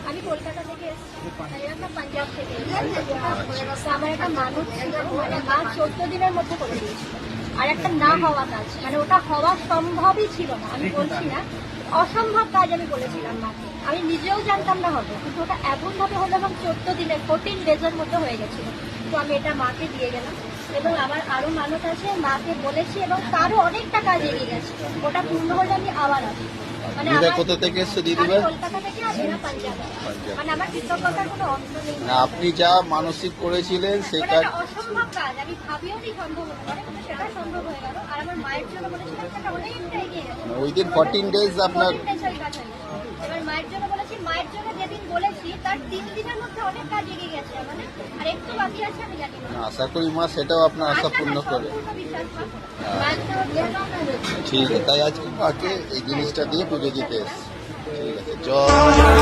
আমি কলকাতা থেকে এসেছি, পাঞ্জাব থেকে আমার একটা মানুষ ছিল, মানে মা 14 দিনের মধ্যে করে দিয়েছিল। আর একটা না হওয়া কাজ, মানে ওটা হওয়া সম্ভবই ছিল না, আমি বলছি না অসম্ভব কাজ আমি বলেছিলাম মাকে। আমি নিজেও জানতাম না হবে, কিন্তু ওটা এমন ভাবে হলো এবং 14 দিনের 14 ডেজের মধ্যে হয়ে গেছিল। তো আমি এটা মাকে দিয়ে গেলাম এবং আমার আরো মানুষ আছে, মাকে বলেছি এবং তারও অনেকটা কাজ এগিয়ে গেছে। ওটা পূর্ণ হলে আমি আবার আসি। মানে দিদা আমার- কোথা থেকে এসছে আমি দিদিভাই? কলকাতা থেকে আর এরা পাঞ্জাবে। মানে আমার কৃতজ্ঞতার কোনো অন্ত নেই। না, আপনি যা মানসিক করেছিলেন ওটা সেটা একটা অসম্ভব কাজ, আমি ভাবিও নি সম্ভব হতে পারে, কিন্তু সেটা সম্ভব হয়ে গেল। আর আমার মায়ের জন্য বলেছিলাম সেটা অনেকটা এগিয়ে গেছে। ওই দিন 14 ডেজ আপনার 14 days ওই কাজ হয়ে গেছে। এবার মায়ের জন্য বলেছি, মায়ের জন্য যেদিন বলেছি তার 3 দিনের মধ্যে অনেক কাজ এগিয়ে গেছে। মানে আর একটু বাকি আছে, আমি জানি না। আশা করি মা সেটাও আপনার আশা পূর্ণ করে। সম্পূর্ণ বিশ্বাস মা। মায়ের তো ঠিক আছে, তাই আজকে মাকে এই জিনিসটা দিয়ে পুজো দিতে এসছে। ঠিক আছে, জয়